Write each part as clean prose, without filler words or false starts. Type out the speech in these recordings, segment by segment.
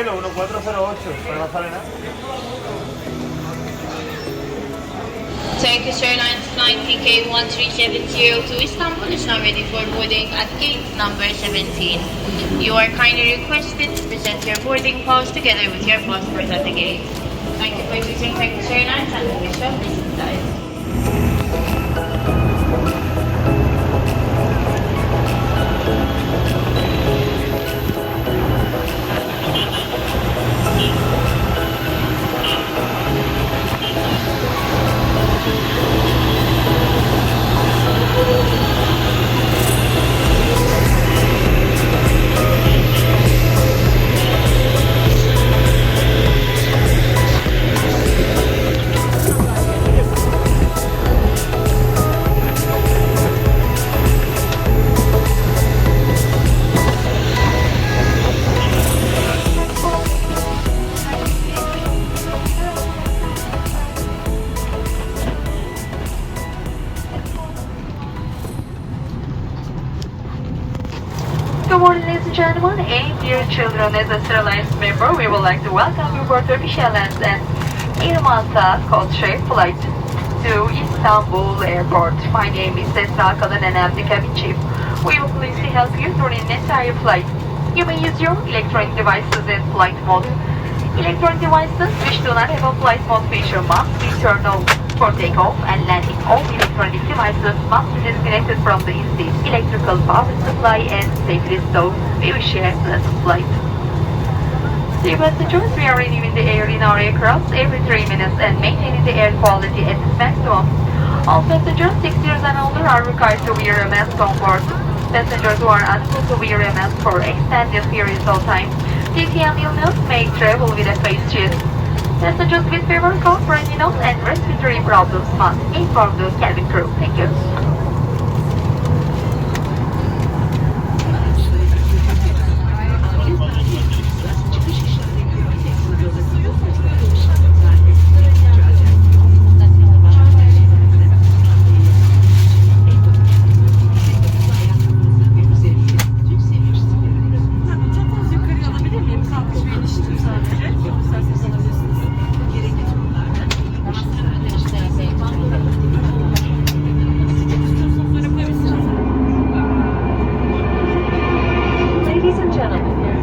vuelo, 1408, pero no sale nada. Turkish Airlines flight TK1370 to Istanbul is now ready for boarding at gate number 17. You are kindly requested to present your boarding pass together with your passport at the gate. Thank you for choosing Turkish Airlines and we wish you a pleasant flight. Good morning, ladies and gentlemen, and dear children. As a Airlines member, we would like to welcome you aboard Turkish Airlines and Air Malta code-share flight to Istanbul Airport. My name is Esra Kalan and I'm the cabin chief. We will gladly help you during the entire flight. You may use your electronic devices in flight mode. Electronic devices which do not have a flight mode feature must be turned on for takeoff and landing. All electronic devices must be disconnected from the in-seat electrical power supply and safely stowed. We wish you a pleasant flight. Dear passengers, we are renewing the air in our aircraft every 3 minutes and maintaining the air quality at its maximum. All passengers 6 years and older are required to wear a mask on board. Passengers who are unable to wear a mask for extended periods of time due to an illness may travel with a face shield. Passengers with fever, cough, runny nose, and respiratory problems must inform the cabin crew. Thank you.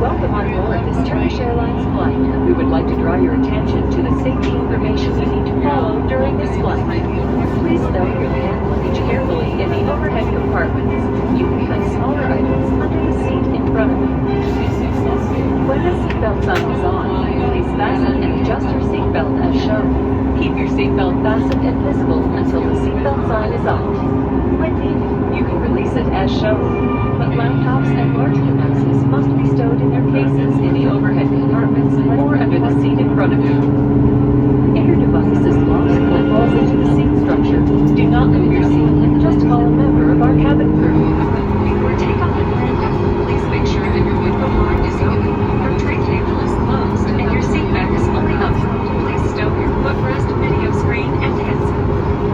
Welcome on board this Turkish Airlines flight. We would like to draw your attention to the safety information you need to follow during this flight. Please stow your hand luggage carefully in the overhead compartments. You can place smaller items under the seat in front of you. When the seatbelt sign is on, please fasten and adjust your seatbelt as shown. Keep your seatbelt fastened and visible until the seatbelt sign is off. When needed, you can release it as shown. But laptops and large devices must be stowed in their cases in the overhead compartments or under the seat in front of you. If your device is lost or falls into the seat structure, do not leave your seat and just call a member of our cabin crew. Before takeoff and landing, please make sure that your window blind is open, your tray table is closed, and your seat back is fully up. Please stow your footrest, video screen, and headset.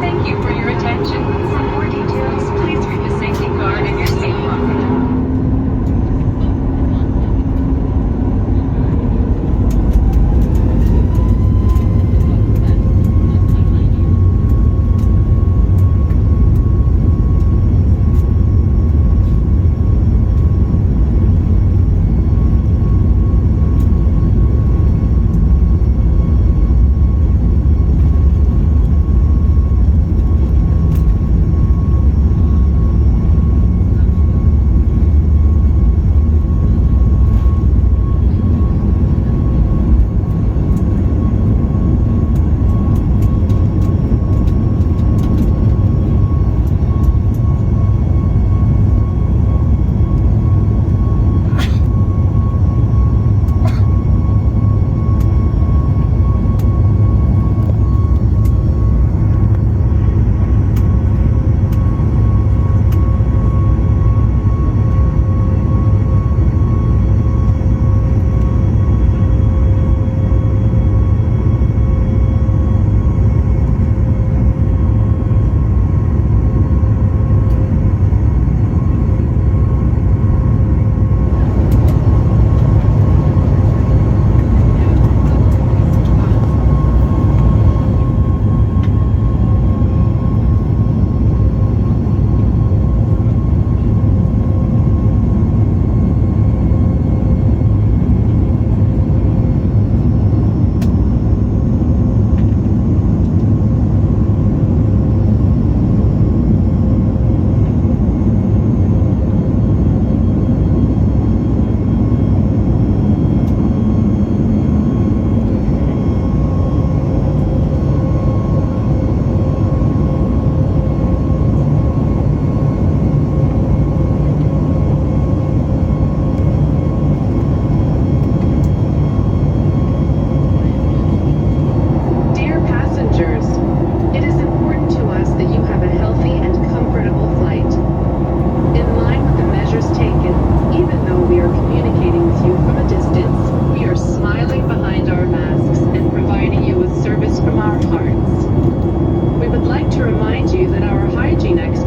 Thank you for your attention. For more details, please read the safety card in your seat pocket.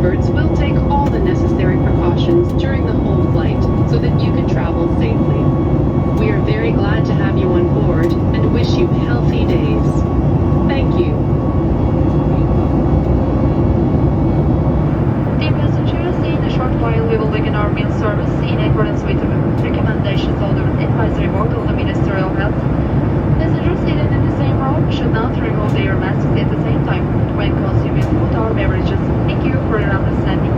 experts will take all the necessary precautions during the whole flight so that you can travel safely. We are very glad to have you on board and wish you healthy days. Thank you. Dear passengers, in a short while we will begin our meal service in accordance with the recommendations of the advisory board of the Ministry of Health. Passengers seated in the same row should not remove their masks at the same time when consuming food or beverages. Thank you for your understanding.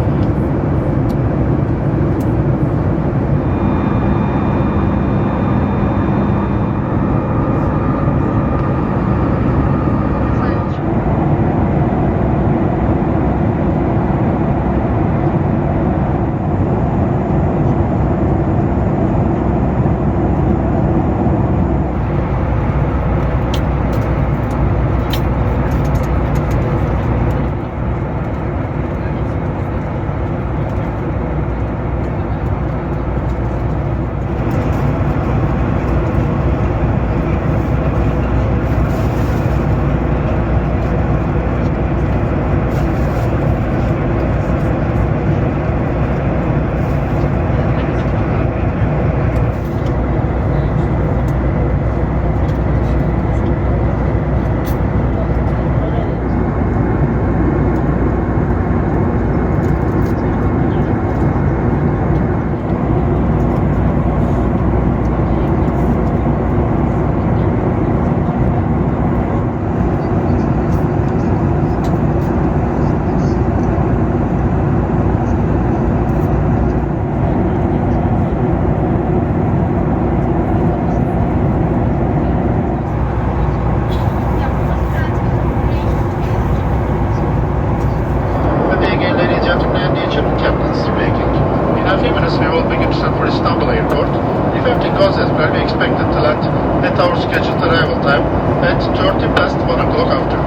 For Istanbul Airport. If everything goes as well, we expected to land at our scheduled arrival time at 30 past 1 o'clock after.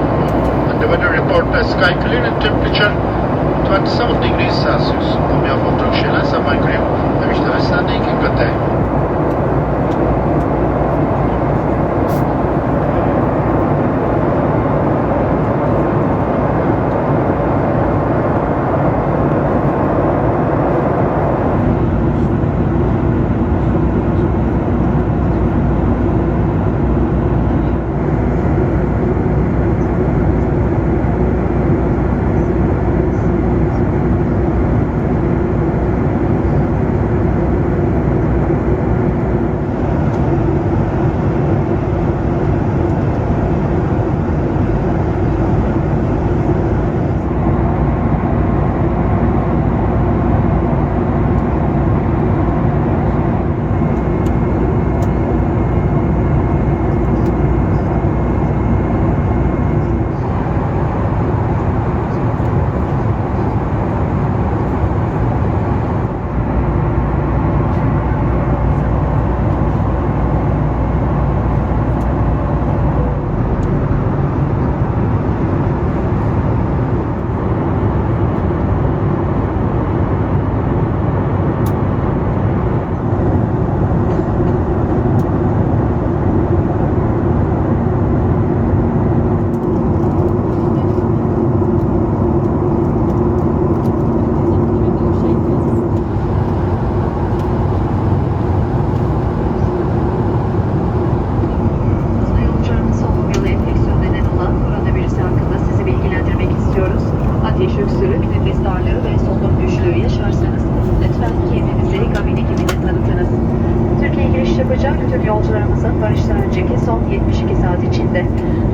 And the weather report has sky clear and temperature 27 degrees Celsius. On behalf of Turkish Airlines and my crew, I wish you a standing and good day.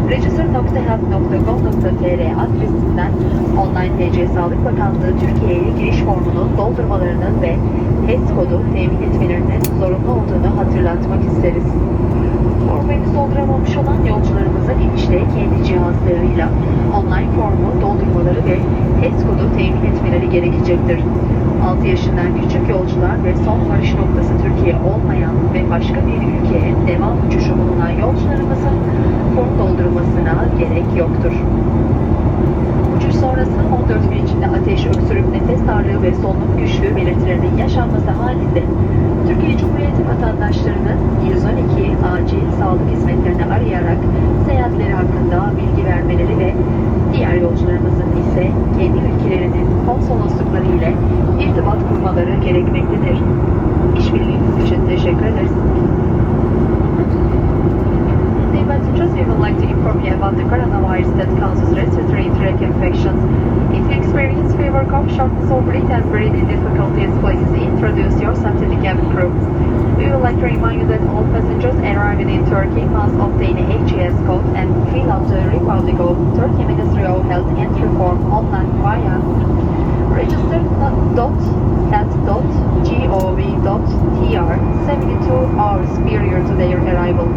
register.health.gov.tr adresinden online TC Sağlık Bakanlığı Türkiye'ye giriş formunu doldurmalarının ve HES kodu temin etmelerinin zorunlu olduğunu hatırlatmak isteriz. Formu henüz dolduramamış olan yolcularımızın inişte kendi cihazlarıyla online formu doldurmaları ve HES kodu temin etmeleri gerekecektir. 6 yaşından küçük yolcular ve son varış noktası Türkiye olmayan ve başka bir ülkeye devam uçuşu bulunan yolcularımızın form doldurmasına gerek yoktur. Uçuş sonrası 14 gün içinde ateş, öksürük, nefes darlığı ve solunum güçlüğü belirtilerinin yaşanması halinde Türkiye Cumhuriyeti vatandaşlarının 112 acil sağlık hizmetlerini arayarak seyahatleri hakkında bilgi vermeleri ve diğer yolcularımızın ise kendi ülkelerinin konsolosluğu virus that causes respiratory tract infections. If you experience fever, cough, shortness of breath, and breathing difficulties, please introduce yourself to the cabin crew. We would like to remind you that all passengers arriving in Turkey must obtain a HES code and fill out the Republic of Turkey Ministry of Health entry form online via register.health.gov.tr 72 hours prior to their arrival.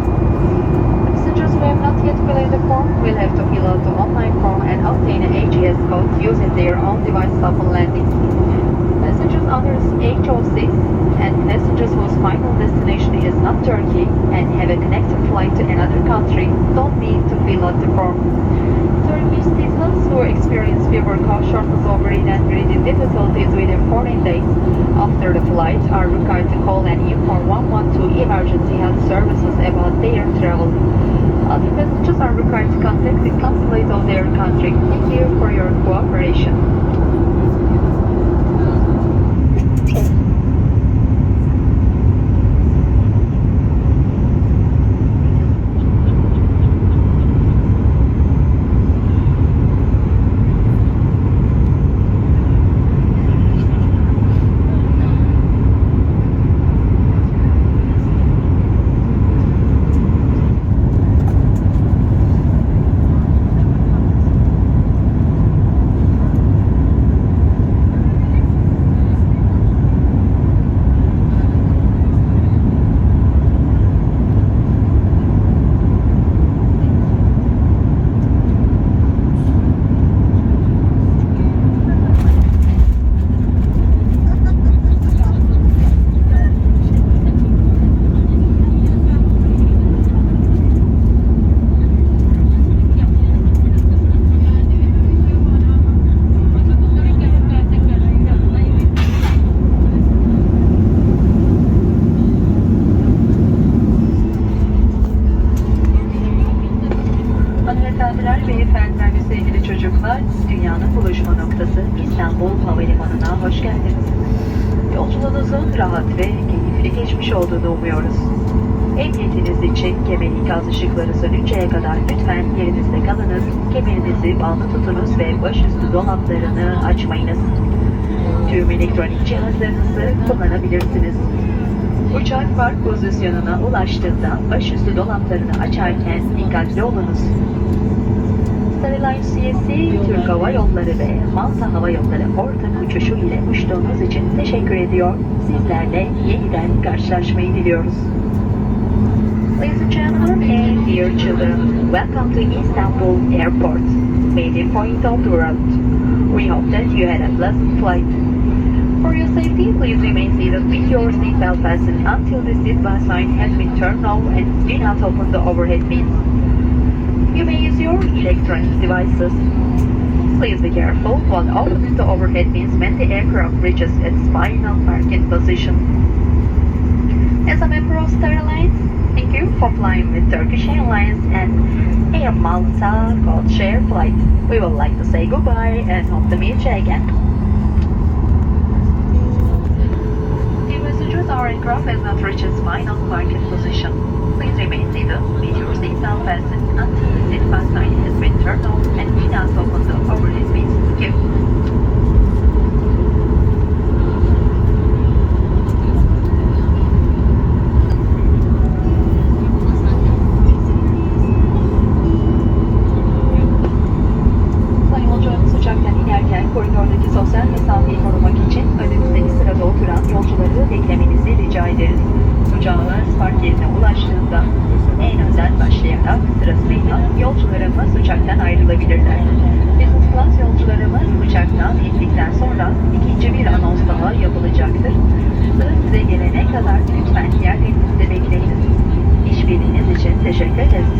Passengers who have not yet filled in the form will have to fill out the online form and obtain a HES code using their own device upon landing. Passengers under age of 6 and passengers whose final destination is not Turkey and have a connecting flight to another country don't need to fill out the form. Turkish citizens who experience fever, cough, shortness of breath, and breathing difficulties within 14 days after the flight are required to call and inform 112 emergency health services about their travel. Other passengers are required to contact the consulate of their country. Thank you for your cooperation. Beyefendiler ve sevgili çocuklar, dünyanın buluşma noktası İstanbul Havalimanı'na hoş geldiniz. Yolculuğunuzun rahat ve keyifli geçmiş olduğunu umuyoruz. Emniyetiniz için kemer ikaz ışıkları sönünceye kadar lütfen yerinizde kalınız, kemerinizi bağlı tutunuz ve başüstü dolaplarını açmayınız. Tüm elektronik cihazlarınızı kullanabilirsiniz. Uçak park pozisyonuna ulaştığında başüstü dolaplarını açarken dikkatli olunuz. Star Airlines CSC, Türk Hava Yolları ve Malta Hava Yolları ortak uçuşu ile uçtuğunuz için teşekkür ediyor. Sizlerle yeniden karşılaşmayı diliyoruz. Ladies and gentlemen and dear children, welcome to Istanbul Airport, meeting point of the world. We hope that you had a pleasant flight. For your safety, please remain seated with your seatbelt fastened until the seatbelt sign has been turned off and do not open the overhead bins. You may use your electronic devices. Please be careful while opening the overhead bins when the aircraft reaches its final parking position. As a member of Star Airlines, thank you for flying with Turkish Airlines and Air Malta code-share flight. We would like to say goodbye and hope to meet you again. Dear passengers, our aircraft has not reached its final parking position. Please remain seated with your seatbelt fastened until the seatbelt sign has been turned off and do not open the overhead bins. Thank you. Sayın yolcularımız uçaktan inerken koridordaki sosyal mesafeyi korumak için önümüzdeki sırada oturan yolcuları beklemenizi rica ederiz. Uçağınız park yerine ulaştığında en önden başlayarak sırasıyla yolcularımız uçaktan ayrılabilirler. Business class yolcularımız uçaktan indikten sonra ikinci bir anons daha yapılacaktır. Sıra size gelene kadar lütfen yerlerinizde bekleyiniz. İşbirliğiniz için teşekkür ederiz.